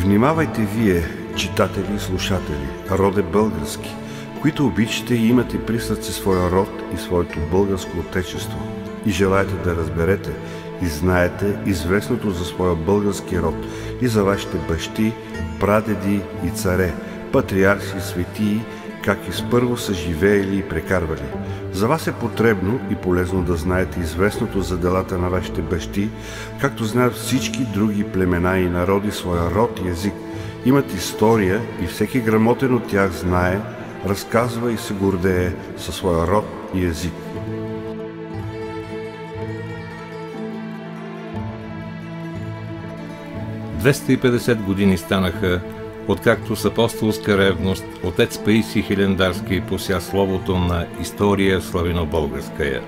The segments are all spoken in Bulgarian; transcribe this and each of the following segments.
Внимавайте вие, читатели и слушатели, роде български, които обичате и имате при сърце своя род и своето българско отечество и желаете да разберете и знаете известното за своя български род и за вашите бащи, прадеди и царе, патриарси и светии, как изпърво са живеели и прекарвали. За вас е потребно и полезно да знаете известното за делата на вашите бащи, както знаят всички други племена и народи своя род и език. Имат история и всеки грамотен от тях знае, разказва и се гордее със своя род и език. «250 години станаха, откакто с апостолска ревност отец Паисий Хилендарски пося словото на история славяно-българская.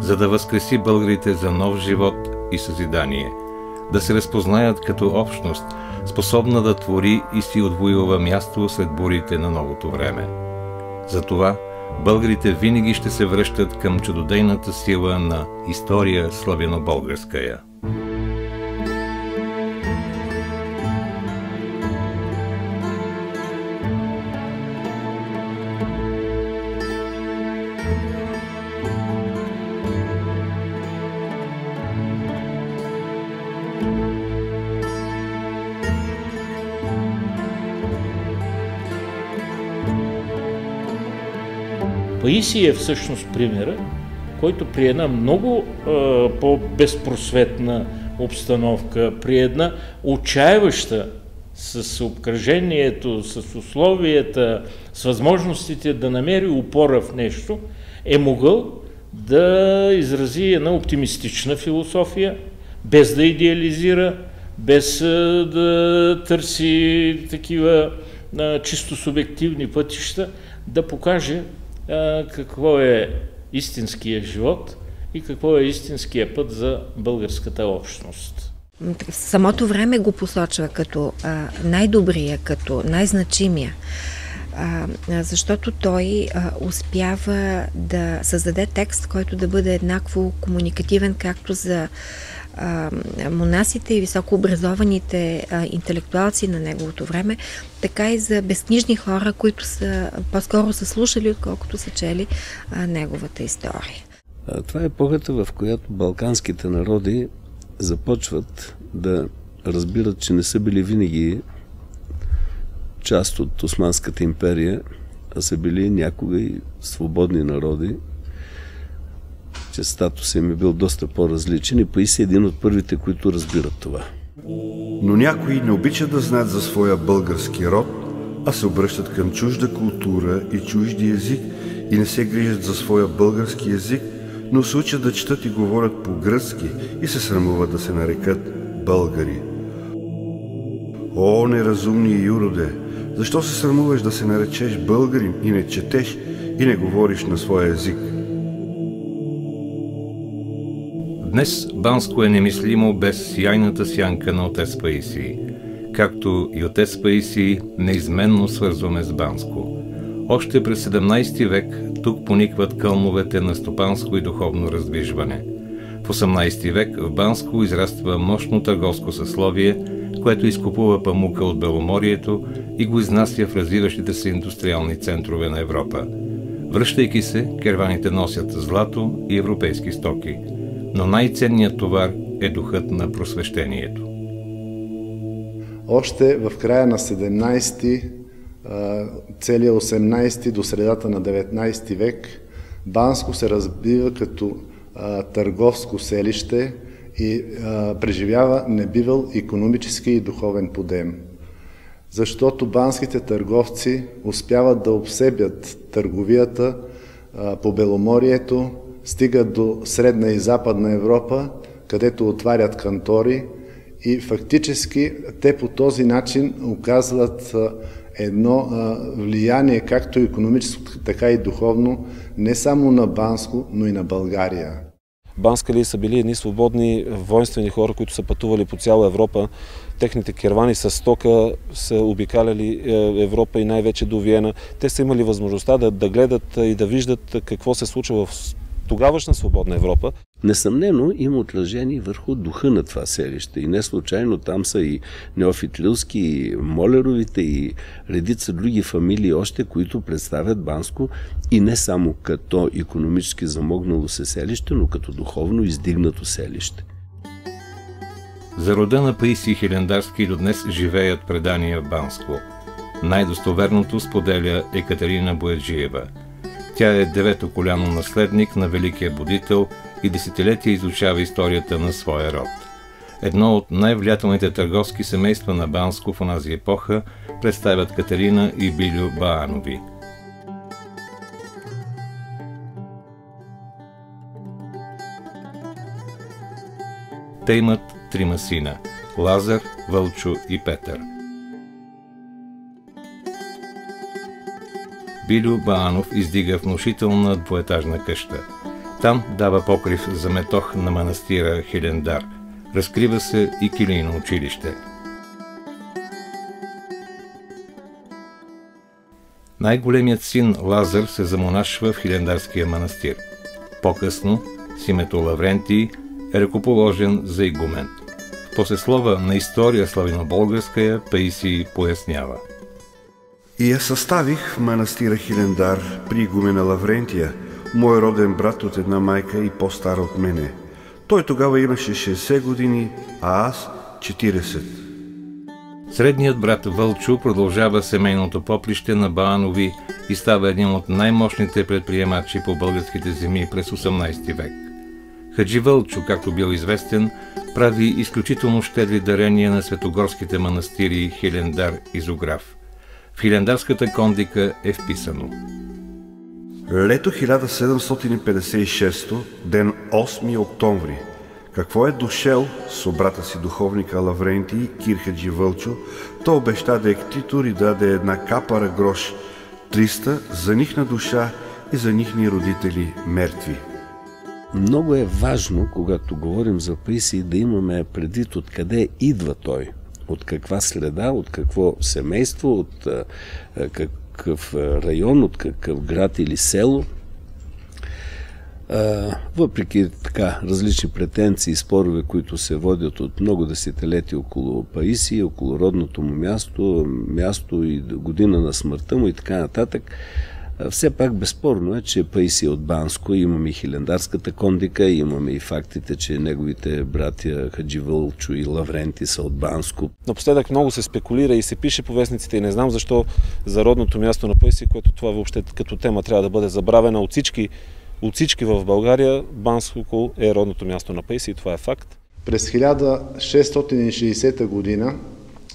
За да възкреси българите за нов живот и съзидание, да се разпознаят като общност, способна да твори и си отвоюва място сред бурите на новото време. Затова българите винаги ще се връщат към чудодейната сила на история славяно-българская. Паисий е всъщност примера, който при една много по-безпросветна обстановка, при една отчаяваща с обкръжението, с условията, с възможностите да намери опора в нещо, е могъл да изрази една оптимистична философия, без да идеализира, без да търси такива чисто субективни пътища, да покаже какво е истинския живот и какво е истинския път за българската общност. В самото време го посочва като най-добрия, като най-значимия, защото той успява да създаде текст, който да бъде еднакво комуникативен както за монасите и високообразованите интелектуалци на неговото време, така и за безкнижни хора, които са по-скоро са слушали, отколкото са чели неговата история. Това е епохата, в която балканските народи започват да разбират, че не са били винаги част от Османската империя, а са били някога и свободни народи, че статусът им е бил доста по-различен и Паисий е един от първите, които разбират това. Но някои не обичат да знаят за своя български род, а се обръщат към чужда култура и чужди език и не се грижат за своя български език, но се учат да четат и говорят по-гръцки и се срамуват да се нарекат българи. О, неразумни юроде! Защо се срамуваш да се наречеш българин и не четеш и не говориш на своя език? Днес Банско е немислимо без сияйната сянка на отец Паисий, както и отец Паисий неизменно свързваме с Банско. Още през 17 век тук поникват кълновете на стопанско и духовно раздвижване. В 18 век в Банско израства мощно търговско съсловие, което изкупува памука от Беломорието и го изнася в развиващите се индустриални центрове на Европа. Връщайки се, керваните носят злато и европейски стоки, но най-ценният товар е духът на просвещението. Още в края на 17-ти, целия 18-ти до средата на 19 век, Банско се разбива като търговско селище и преживява небивал икономически и духовен подем. Защото банските търговци успяват да обсебят търговията по Беломорието, стигат до Средна и Западна Европа, където отварят кантори и фактически те по този начин оказват едно влияние, както икономическо, така и духовно, не само на Банско, но и на България. банскали са били едни свободни воинствени хора, които са пътували по цяла Европа. Техните кервани с стока са обикаляли Европа и най-вече до Виена. Те са имали възможността да гледат и да виждат какво се случва в тогавашна свободна Европа. Несъмнено има отражение върху духа на това селище и не случайно там са и Неофит Лилски, и Молеровите, и редица други фамилии още, които представят Банско и не само като икономически замогнало се селище, но като духовно издигнато селище. За рода на Паисий Хилендарски до днес живеят предания в Банско. Най-достоверното споделя Екатерина Бояджиева. Тя е девето коляно наследник на великия будител и десетилетия изучава историята на своя род. Едно от най-влиятелните търговски семейства на Банско в онази епоха представят Катерина и Билю Баанови. Те имат трима сина – Лазар, Вълчо и Петър. Билю Баанов издига внушителна двоетажна къща. Там дава покрив за метох на манастира Хилендар. Разкрива се и килийно училище. Най-големият син Лазар се замонашва в Хилендарския манастир. По-късно, с името Лаврентий, е ръкоположен за игумен. В послеслова на история славянобългарская Паисий пояснява. И я съставих в манастира Хилендар при игумена Лаврентия, мой роден брат от една майка и по-стара от мене. Той тогава имаше 60 години, а аз 40. Средният брат Вълчо продължава семейното поприще на Баанови и става един от най-мощните предприемачи по българските земи през 18 век. Хаджи Вълчо, както бил известен, прави изключително щедри дарения на светогорските манастири Хилендар и Зограф. В Хилендарската кондика е вписано: Лето 1756, ден 8 октомври, какво е дошел с брата си духовника Лаврентий, Кир Хаджи Вълчо, то обеща да ектитор и даде една капара грош, 300 за нихна душа и за нихни родители мертви. Много е важно, когато говорим за Паисий, да имаме предвид откъде идва той. От каква среда, от какво семейство, от какъв район, от какъв град или село. Въпреки така различни претенции и спорове, които се водят от много десетилетия около Паисий, около родното му място и година на смъртта му и така нататък, все пак безспорно е, че Паисий от Банско, имаме и Хилендарската кондика, имаме и фактите, че неговите братя Хаджи Вълчо и Лаврентий са от Банско. Напоследък много се спекулира и се пише по вестниците и не знам защо за родното място на Паисий, което това въобще като тема трябва да бъде забравена от всички в България. Банско е родното място на Паисий, това е факт. През 1660 година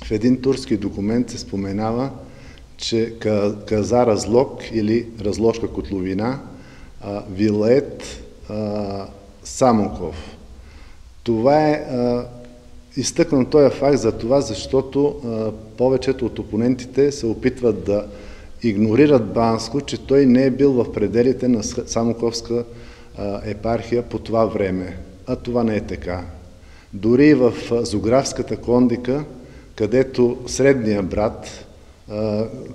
в един турски документ се споменава, че каза Разлог или Разложка котловина, вилает Самоков. Това е изтъкнан този факт за това, защото повечето от опонентите се опитват да игнорират Банско, че той не е бил в пределите на Самоковска епархия по това време. А това не е така. Дори в Зографската кондика, където средния брат,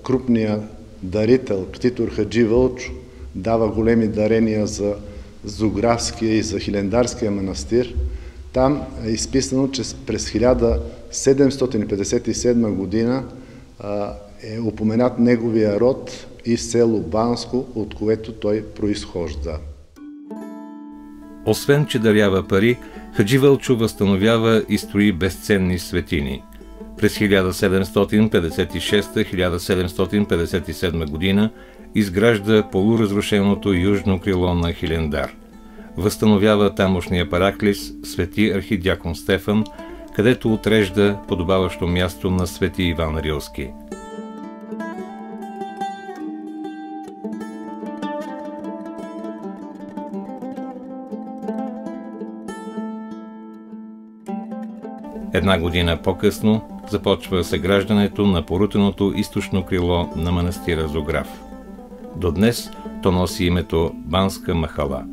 крупният дарител, ктитор Хаджи Вълчо, дава големи дарения за Зографския и за Хилендарския манастир, там е изписано, че през 1757 година е упоменат неговия род и село Банско, от което той произхожда. Освен, че дарява пари, Хаджи възстановява и строи безценни светини. През 1756-1757 година изгражда полуразрушеното южно крило на Хилендар. Възстановява тамошния параклис Свети архидиакон Стефан, където отрежда подобаващо място на Свети Иван Рилски. Една година по-късно започва съграждането на порутеното източно крило на манастира Зограф. До днес то носи името Банска махала.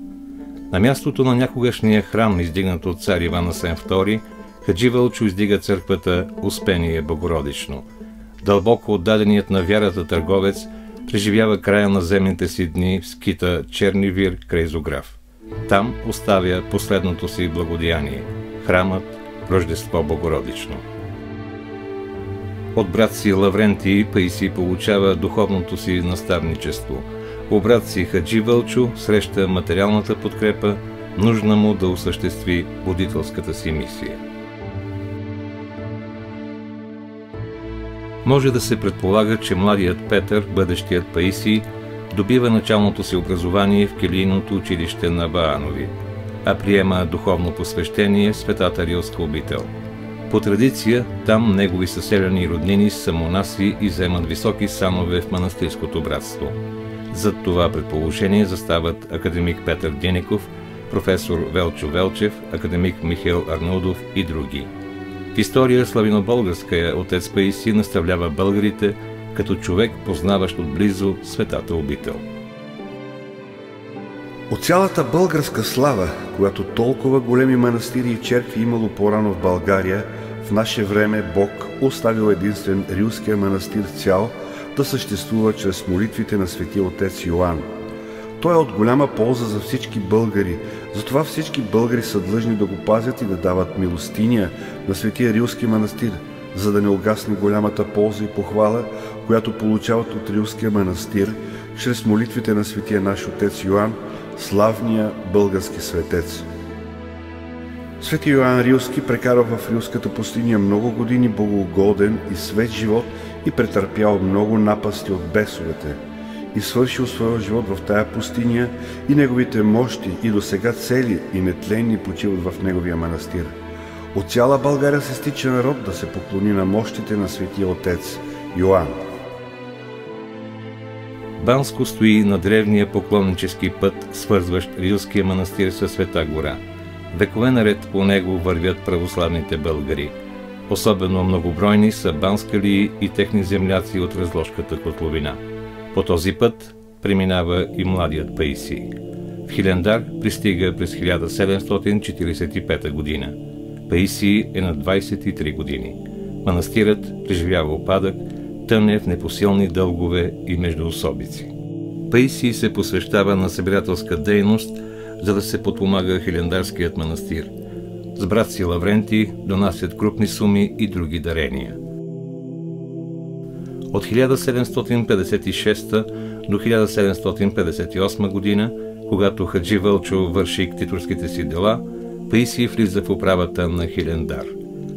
На мястото на някогашния храм, издигнат от цар Иван Асен II, Хаджи Вълчо издига църквата Успение Богородично. Дълбоко отдаденият на вярата търговец преживява края на земните си дни в скита Черни вир край Зограф. Там оставя последното си благодеяние – храмът Рождество Богородично. От брат си Лаврентий Паисий получава духовното си наставничество. У брат си Хаджи Вълчо среща материалната подкрепа, нужна му да осъществи будителската си мисия. Може да се предполага, че младият Петър, бъдещият Паисий, добива началното си образование в келийното училище на Баанови, а приема духовно посвещение в Светата Рилска обител. По традиция, там негови съселяни и роднини са монаси и вземат високи санове в манастирското братство. Зад това предположение застават академик Петър Динеков, професор Велчо Велчев, академик Михаил Арнаудов и други. В история славянобългарска отец Паисий наставлява българите като човек, познаващ отблизо светата обител. От цялата българска слава, която толкова големи манастири и черкви имало по-рано в България, в наше време Бог оставил единствен Рилския манастир цял да съществува чрез молитвите на светия отец Йоан. Той е от голяма полза за всички българи, затова всички българи са длъжни да го пазят и да дават милостиня на светия Рилски манастир, за да не угасне голямата полза и похвала, която получават от Рилския манастир, чрез молитвите на светия наш отец Йоан, славния български светец. Свети Йоан Рилски прекарал в Рилската пустиня много години богоугоден и свет живот и претърпял много напасти от бесовете и свършил своя живот в тая пустиня и неговите мощи и досега цели и нетленни почиват в неговия манастир. От цяла България се стича народ да се поклони на мощите на светия отец Йоан. Банско стои на древния поклоннически път, свързващ Рилския манастир със Света гора. Векове наред по него вървят православните българи. Особено многобройни са банскалии и техни земляци от Разложката котловина. По този път преминава и младият Паисий. В Хилендар пристига през 1745 година. Паисий е на 23 години. Манастирът преживява опадък, тъне в непосилни дългове и междуособици. Паисий се посвещава на събирателска дейност, за да се подпомага Хилендарският манастир. С брат си Лаврентий донасят крупни суми и други дарения. От 1756 до 1758 година, когато Хаджи Вълчо върши ктитурските си дела, Паисий влиза в управата на Хилендар.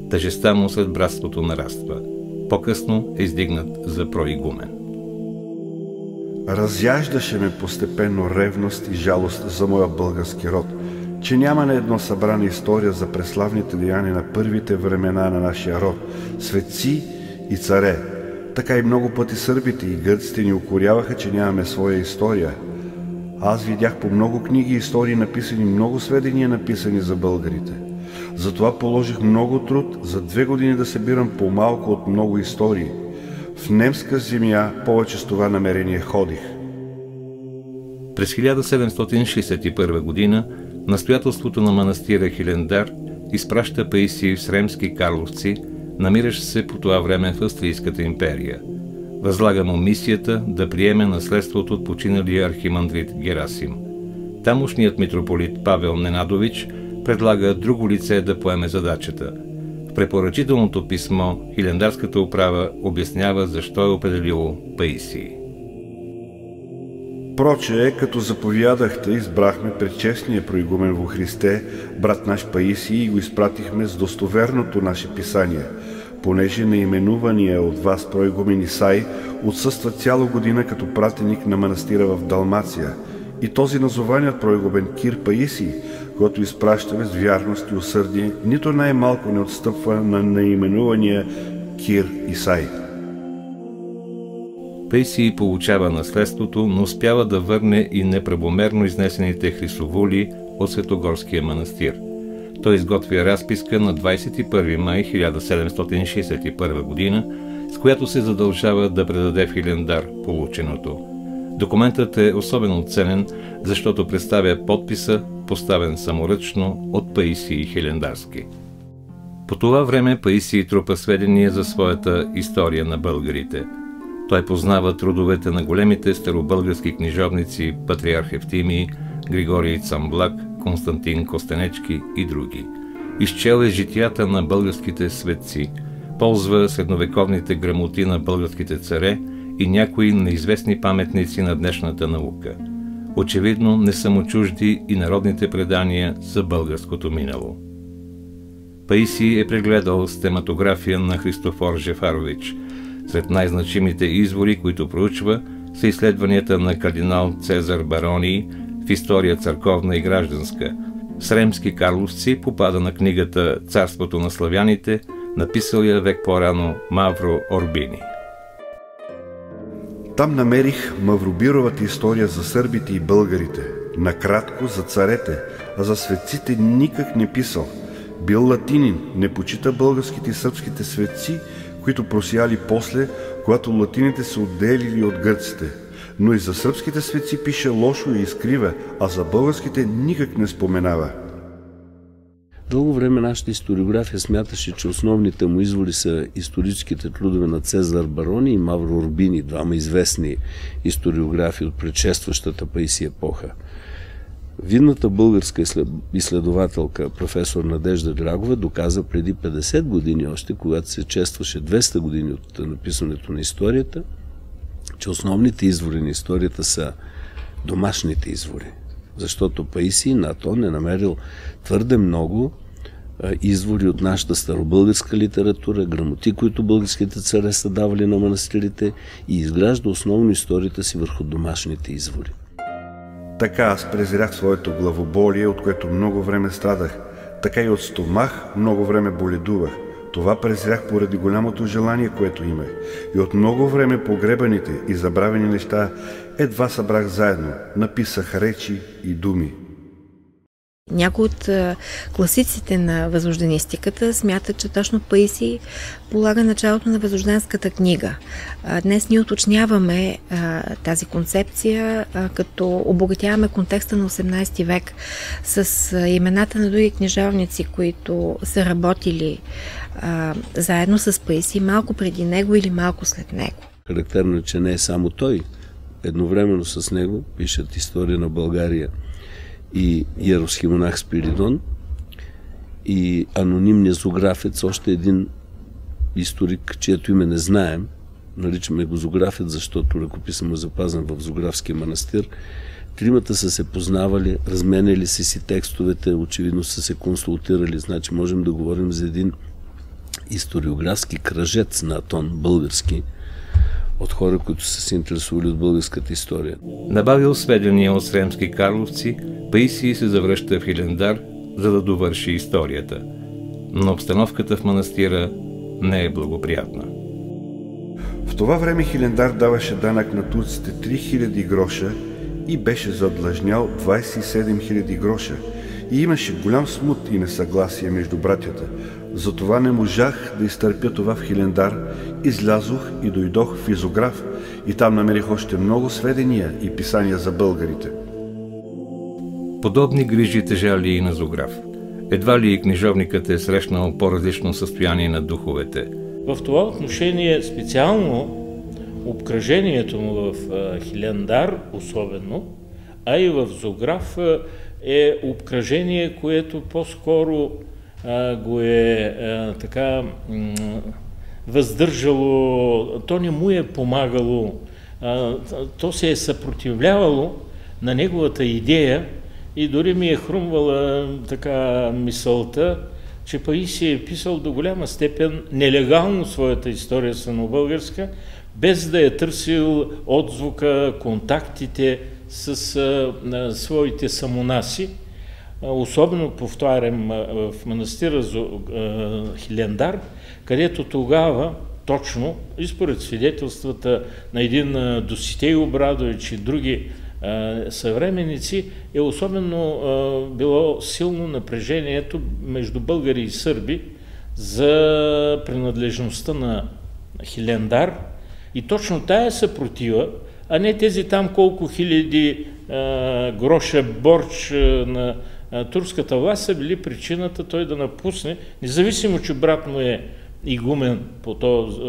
Тъжестта му след братството нараства. По-късно е издигнат за проигумен. Разяждаше ме постепенно ревност и жалост за моя български род, че няма на едно събрана история за преславните деяния на първите времена на нашия род, светци и царе. Така и много пъти сърбите и гърците ни укоряваха, че нямаме своя история. Аз видях по много книги и истории написани, много сведения написани за българите. Затова положих много труд за 2 години да събирам по-малко от много истории. В немска земя повече с това намерение ходих. През 1761 година настоятелството на манастира Хилендар изпраща Паисий в Сремски Карловци, намиращ се по това време в Австрийската империя. Възлага му мисията да приеме наследството от починалия архимандрит Герасим. Тамошният митрополит Павел Ненадович предлага друго лице да поеме задачата. В препоръчителното писмо Хилендарската управа обяснява защо е определило Паисий. Проче, като заповядахте, избрахме предчестния проигумен во Христе, брат наш Паисий, и го изпратихме с достоверното наше писание, понеже наименувания от вас проигумен Исай отсъства цяла година като пратеник на манастира в Далмация, и този назованият проигумен Кир Паисий, който изпращаме с вярност и усърдие, нито най-малко не отстъпва на наименувания Кир Исай. Паисий получава наследството, но успява да върне и неправомерно изнесените хрисовули от Светогорския манастир. Той изготвя разписка на 21 май 1761 година, с която се задължава да предаде в Хилендар полученото. Документът е особено ценен, защото представя подписа поставен саморъчно от Паисий Хилендарски. По това време Паисий трупа сведения за своята история на българите. Той познава трудовете на големите старобългарски книжовници Патриарх Евтимий, Григорий Цамблак, Константин Костенечки и други. Изчел е житията на българските светци, ползва средновековните грамоти на българските царе и някои неизвестни паметници на днешната наука. Очевидно не са му чужди и народните предания за българското минало. Паисий е прегледал стематография на Христофор Жефарович. Сред най-значимите извори, които проучва, са изследванията на кардинал Цезар Бароний в история църковна и гражданска. Сремски карловци попада на книгата «Царството на славяните», написал я век по-рано Мавро Орбини. Там намерих Мавробировата история за сърбите и българите. Накратко за царете, а за светците никак не писал. Бил латинин, не почита българските и сръбските светци, които просияли после, когато латините се отделили от гърците. Но и за сръбските светци пише лошо и изкрива, а за българските никак не споменава. Дълго време нашата историография смяташе, че основните му извори са историческите трудове на Цезар Бароний и Мавро Орбини, двама известни историографи от предшестващата Паисий епоха. Видната българска изследователка професор Надежда Драгова доказа преди 50 години още, когато се честваше 200 години от написането на историята, че основните извори на историята са домашните извори. Защото Паисий на Атон е намерил твърде много извори от нашата старобългарска литература, грамоти, които българските царе са давали на манастирите, и изгражда основно историята си върху домашните извори. Така аз презрях своето главоболие, от което много време страдах. Така и от стомах много време боледувах. Това презрях поради голямото желание, което имах. И от много време погребаните и забравени неща едва събрах заедно. Написах речи и думи. Някои от класиците на възрожденистиката смятат, че точно Паисий полага началото на възрожденската книга. Днес ние уточняваме тази концепция, като обогатяваме контекста на 18 век с имената на други книжовници, които са работили заедно с Паисий малко преди него или малко след него. Характерно е, че не е само той. Едновременно с него пишат история на България и иерархи монах Спиридон, и анонимния зографец, още един историк, чието име не знаем, наричаме го зографец, защото ръкописът му е запазен в Зографския манастир. Тримата са се познавали, разменяли си текстовете, очевидно са се консултирали, значи можем да говорим за един историографски кръжец на Атон, български, от хора, които са се интересували от българската история. Набавил сведения от сремски карловци, Паисий се завръща в Хилендар, за да довърши историята. Но обстановката в манастира не е благоприятна. В това време Хилендар даваше данък на турците 3000 гроша и беше задлъжнял 27 000 гроша. И имаше голям смут и несъгласие между братята. Затова не можах да изтърпя това в Хилендар, излязох и дойдох в Изограф и там намерих още много сведения и писания за българите. Подобни грижи тежали и на Зограф. Едва ли и книжовникът е срещнал по-различно състояние на духовете. В това отношение специално обкръжението му в Хилендар особено, а и в Зограф е обкръжение, което по-скоро го е така въздържало, то не му е помагало, то се е съпротивлявало на неговата идея и дори ми е хрумвала така мисълта, че Паисий е писал до голяма степен нелегално своята история сърнобългарска, без да е търсил отзвука, контактите с своите самонаси. Особено, повтарям, в манастира Хилендар, където тогава, точно, и според свидетелствата на един Доситей Обрадович и други съвременници, е особено било силно напрежението между българи и сърби за принадлежността на Хилендар. И точно тая съпротива, а не тези там колко хиляди гроша борч на турската власт са били причината той да напусне, независимо, че брат му е игумен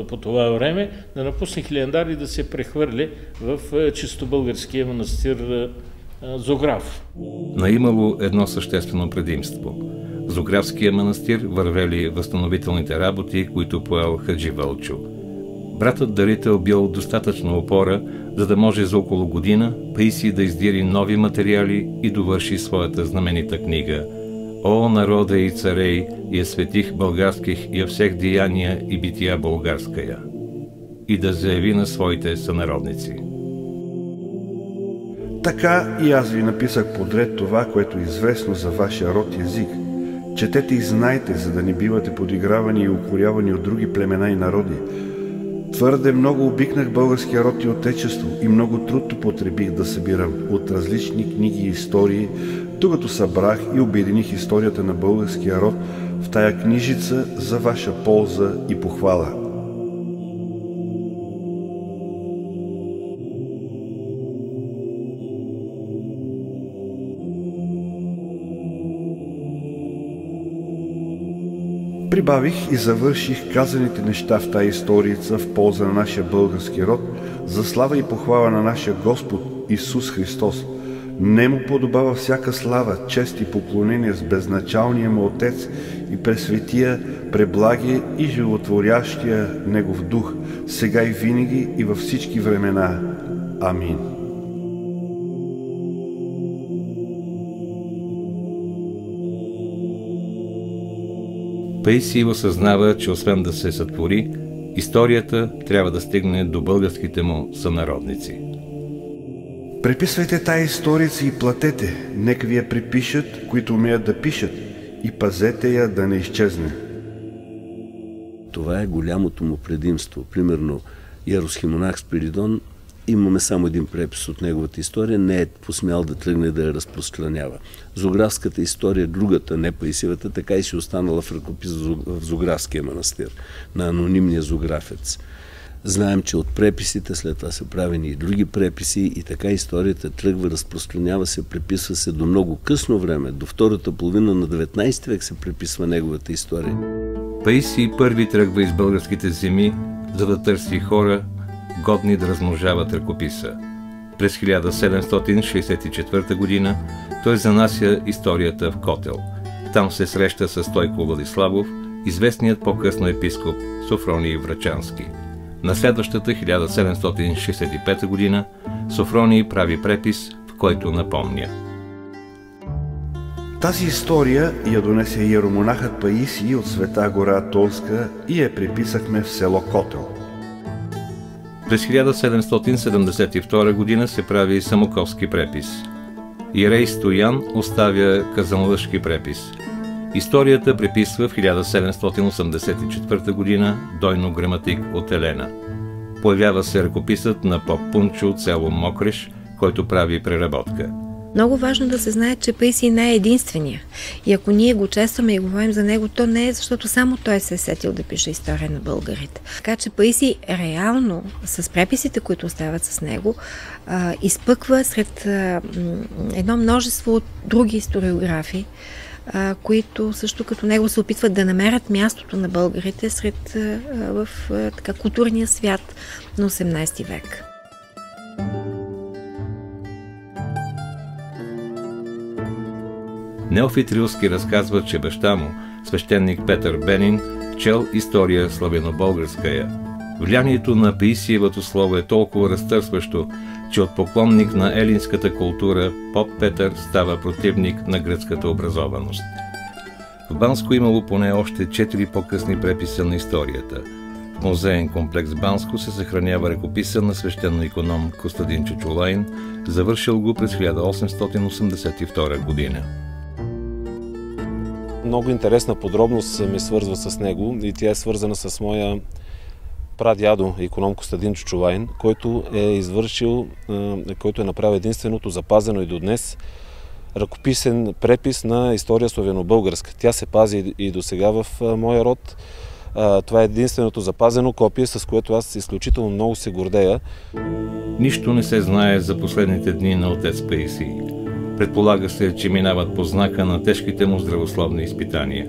по това време, да напусне Хилендар и да се прехвърли в чисто българския манастир Зограф. Наимало едно съществено предимство. В Зографския манастир вървели възстановителните работи, които поел Хаджи Вълчо. Братът дарител бил достатъчно опора, за да може за около година Паисий да издири нови материали и довърши своята знаменита книга «О, народа и царей, я светих българских и всех деяния и бития българская» и да заяви на своите сънародници. Така и аз ви написах подред това, което е известно за вашия род и език. Четете и знайте, за да не бивате подигравани и укорявани от други племена и народи. Твърде много обикнах българския род и отечество и много труд потребих да събирам от различни книги и истории, докато събрах и обединих историята на българския род в тая книжица за ваша полза и похвала. Прибавих и завърших казаните неща в тая историца в полза на нашия български род, за слава и похвала на нашия Господ Исус Христос. Не му подобава всяка слава, чест и поклонение с безначалния му Отец и пресветия, преблагия и животворящия Негов Дух, сега и винаги и във всички времена. Амин. Паисий осъзнава, че освен да се сътвори, историята трябва да стигне до българските му сънародници. Преписвайте тая историца и платете, нека ви я припишат, които умеят да пишат, и пазете я да не изчезне. Това е голямото му предимство. Примерно, Иеросхимонах Спиридон, имаме само един препис от неговата история, не е посмял да тръгне да я разпространява. Зографската история, другата, не Паисиевата, така и си останала в ръкопис в Зографския манастир, на анонимния зографец. Знаем, че от преписите след това са правени и други преписи и така историята тръгва, разпространява се, преписва се до много късно време, до втората половина на 19 век се преписва неговата история. Паисий първи тръгва из българските земи, за да търси хора, годни да размножават ръкописа. През 1764 година той занася историята в Котел. Там се среща с Стойко Владиславов, известният по-късно епископ Софроний Врачански. На следващата 1765 година Софроний прави препис, в който напомня: Тази история я донесе иеромонахът Паисий от Света гора Атолска и я приписахме в село Котел. През 1772 година се прави Самоковски препис. Иерей Стоян оставя Казанлъшки препис. Историята преписва в 1784 година Дойно граматик от Елена. Появява се ръкописът на поп Пунчо от село Мокреш, който прави преработка. Много важно да се знае, че Паисий не е единствения. И ако ние го честваме и говорим за него, то не е защото само той се е сетил да пише история на българите. Така че Паисий реално, с преписите, които остават с него, изпъква сред едно множество от други историографи, които също като него се опитват да намерят мястото на българите в културния свят на 18 век. Неофит Рилски разказва, че баща му, свещеник Петър Бенин, чел история славяно-българская. Влиянието на Паисиевото слово е толкова разтърсващо, че от поклонник на елинската култура поп Петър става противник на гръцката образованост. В Банско имало поне още 4 по-късни преписа на историята. В музеен комплекс Банско се съхранява ръкописа на свещено-иконом Костадин Чучулайн, завършил го през 1882 година. Много интересна подробност ме свързва с него и тя е свързана с моя прадядо, иконом Костадин Чучулайн, който е направил единственото запазено и до днес ръкописен препис на история славяно-българска. Тя се пази и до сега в моя род. Това е единственото запазено копие, с което аз изключително много се гордея. Нищо не се знае за последните дни на отец Паисий. Предполага се, че минават по знака на тежките му здравословни изпитания.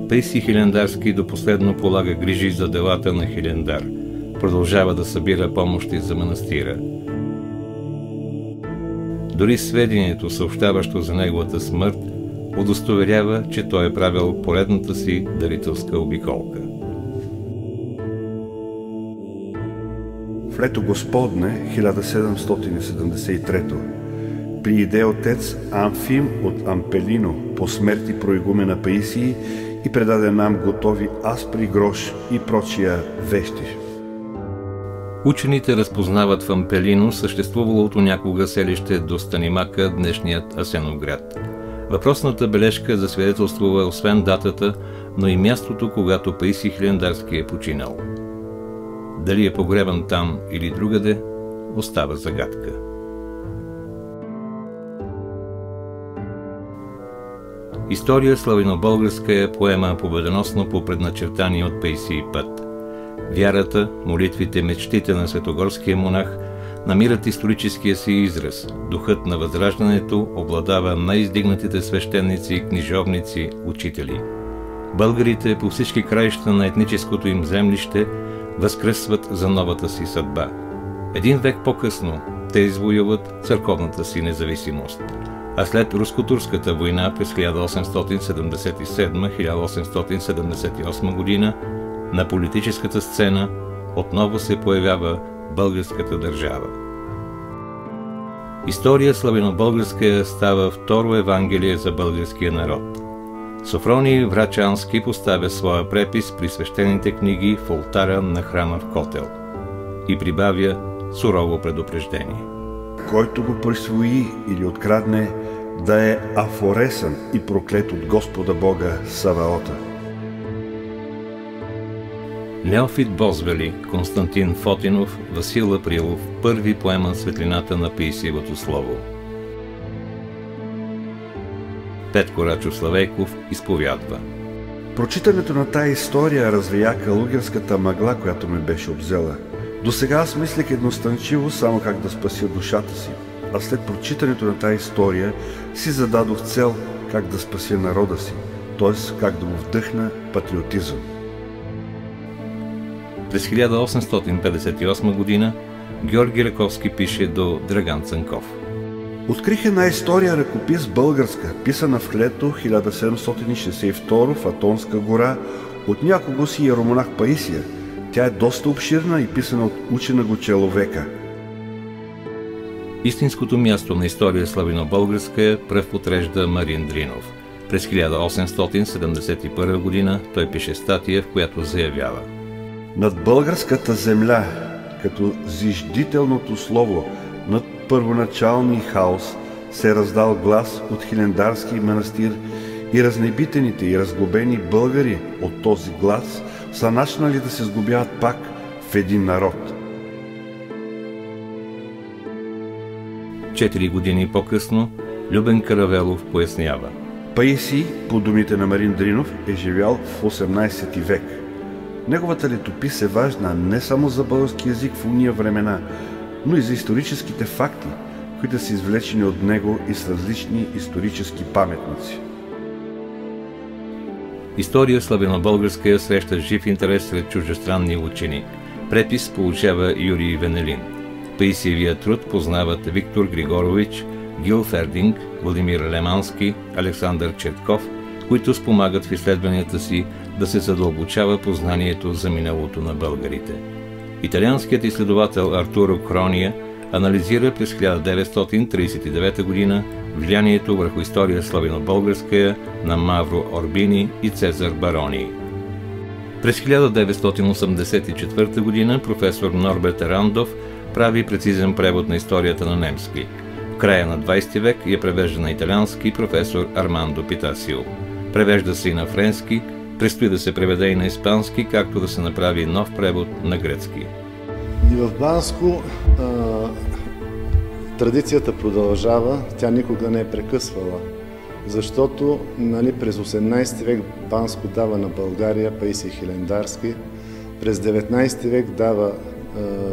Паисий Хилендарски до последно полага грижи за делата на Хилендар. Продължава да събира помощи за манастира. Дори сведението, съобщаващо за неговата смърт, удостоверява, че той е правил поредната си дарителска обиколка. В лето Господне, 1773, прииде отец Амфим от Ампелино по смерти проигумена Паисий и предаде нам готови аспри грош и прочия вещи. Учените разпознават в Ампелино съществувалото някога селище до Станимака, днешният Асеновград. Въпросната бележка засвидетелствува освен датата, но и мястото, когато Паисий Хилендарски е починал. Дали е погребан там или другаде, остава загадка. История славянобългарска е поема победоносно по предначертания от Паисий път. Вярата, молитвите, мечтите на светогорския монах намират историческия си израз. Духът на Възраждането обладава най-издигнатите свещеници, книжовници, учители. Българите по всички краища на етническото им землище възкръсват за новата си съдба. Един век по-късно те извоюват църковната си независимост. А след Руско-турската война през 1877-1878 година на политическата сцена отново се появява българската държава. История славянобългарска става второ Евангелие за българския народ. Софроний Врачански поставя своя препис при свещените книги в олтара на храма в Котел и прибавя сурово предупреждение. Който го присвои или открадне, да е афоресан и проклет от Господа Бога Саваота. Неофит Бозвели, Константин Фотинов, Васил Априлов първи поемат светлината на Паисиевото слово. Петко Рачов Славейков изповядва. Прочитането на тая история развея калугерската мъгла, която ме беше обзела. До сега аз мислех едностранчиво само как да спася душата си, а след прочитането на тая история си зададох цел как да спася народа си, т.е. как да му вдъхна патриотизъм. През 1858 година Георги Раковски пише до Драган Цанков. Открих една история ръкопис българска, писана в лето 1762 в Атонска гора от някого си иеромонах Паисия. Тя е доста обширна и писана от учена го човека. Истинското място на история славянобългарска пръв отрежда Марин Дринов. През 1871 година той пише статия, в която заявява: над българската земя, като зиждителното слово, над първоначалния хаос, се раздал глас от Хилендарски манастир и разнебитените и разглобени българи от този глас са начнали да се сгубяват пак в един народ. 4 години по-късно Любен Каравелов пояснява. Паисий, по думите на Марин Дринов, е живял в 18 век. Неговата летопис е важна не само за български език в уния времена, но и за историческите факти, които са извлечени от него и с различни исторически паметници. История славянобългарска среща жив интерес сред чуждестранни учени. Препис получава Юрий Венелин. Паисиевия труд познават Виктор Григорович, Гил Фердинг, Владимир Лемански, Александър Чертков, които спомагат в изследванията си да се задълбочава познанието за миналото на българите. Италианският изследовател Артуро Крония анализира през 1939 г. влиянието върху история славянобългарска на Мавро Орбини и Цезар Барони. През 1984 г. професор Норберт Рандов прави прецизен превод на историята на немски. В края на 20 век я превежда на италиански професор Армандо Питасио. Превежда се и на френски, предстои да се преведе и на испански, както да се направи нов превод на гръцки. И в Банско традицията продължава, тя никога не е прекъсвала, защото през 18 век Банско дава на България Паисий Хилендарски, през 19 век дава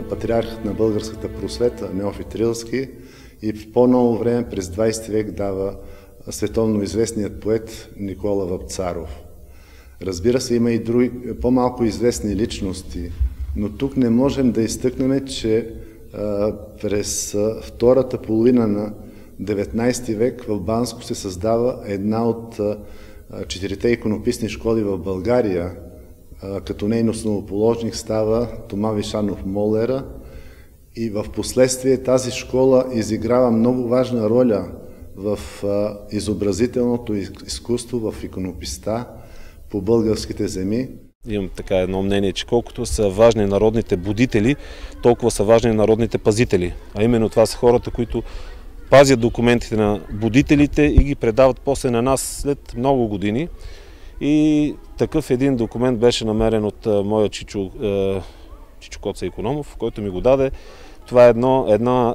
патриархът на българската просвета Неофит Рилски и в по-ново време през 20 век дава световно известният поет Никола Вапцаров. Разбира се, има и други по-малко известни личности, но тук не можем да изтъкнем, че през втората половина на 19 век в Банско се създава една от 4-те иконописни школи в България, като нейн основоположник става Тома Вишанов Молера, и в последствие тази школа изиграва много важна роля в изобразителното изкуство, в иконописта по българските земи. Имам така едно мнение, че колкото са важни народните будители, толкова са важни народните пазители. А именно това са хората, които пазят документите на будителите и ги предават после на нас след много години. И такъв един документ беше намерен от моя чичо Коца Икономов, който ми го даде. Това е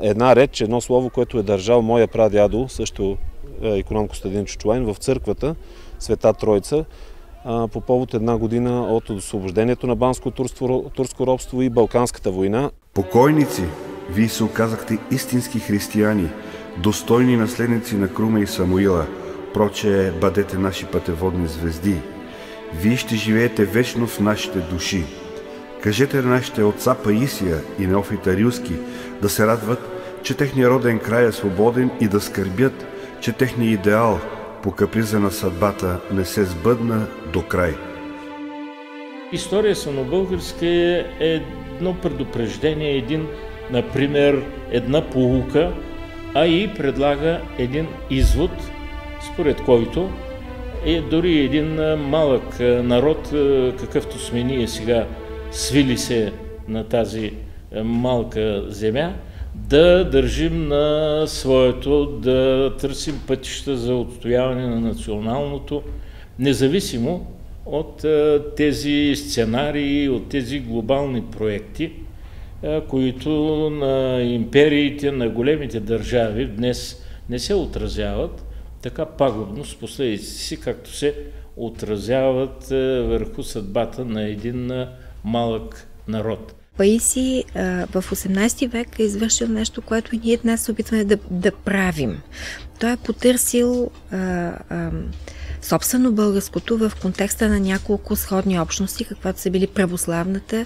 една реч, едно слово, което е държал моя прадядо, също иконом Костадин Чучулайн, в църквата Света Тройца, по повод една година от освобождението на Банско турско робство и Балканската война. Покойници, вие се оказахте истински християни, достойни наследници на Крума и Самуила, проче бъдете наши пътеводни звезди. Вие ще живеете вечно в нашите души. Кажете на нашите отца Паисия и Неофита Рилски да се радват, че техният роден край е свободен, и да скърбят, че техният идеал по каприза на съдбата не се сбъдна до край. История българска е едно предупреждение, например, една поука, а и предлага един извод, според който дори един малък народ, какъвто сме ние сега, свили се на тази малка земя, да държим на своето, да търсим пътища за отстояване на националното, независимо от тези сценарии, от тези глобални проекти, които на империите, на големите държави днес не се отразяват така пагубно с последиците си, както се отразяват върху съдбата на един малък народ. Паисий в 18 век е извършил нещо, което ние днес се опитваме да правим. Той е потърсил собствено българското в контекста на няколко сходни общности, каквато са били православната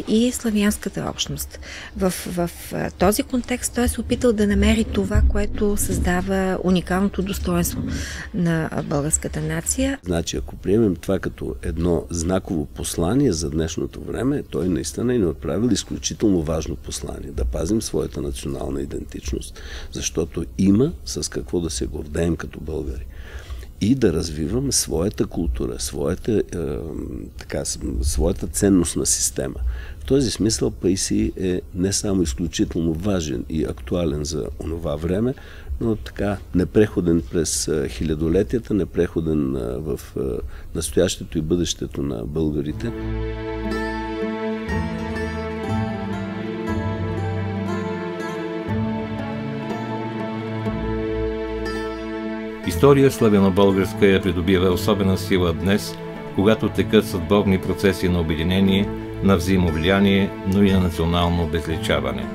и славянската общност. В този контекст той се опитал да намери това, което създава уникалното достоинство на българската нация. Значи, ако приемем това като едно знаково послание за днешното време, той наистина ни отправил изключително важно послание. Да пазим своята национална идентичност, защото има с какво да се гордеем като българи. И да развиваме своята култура, своята ценностна система. В този смисъл Паисий е не само изключително важен и актуален за онова време, но така непреходен през хилядолетията, непреходен в настоящето и бъдещето на българите. История славяно-българска я придобива особена сила днес, когато текат съдбовни процеси на обединение, на взаимовлияние, но и на национално обезличаване.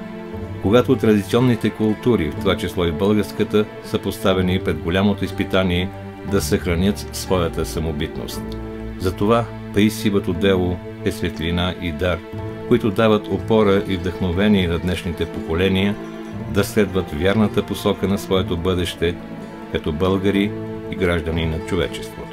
Когато традиционните култури, в това число и българската, са поставени пред голямото изпитание да съхранят своята самобитност. Затова Паисиевото дело е светлина и дар, които дават опора и вдъхновение на днешните поколения да следват вярната посока на своето бъдеще, като българи и граждани на човечеството.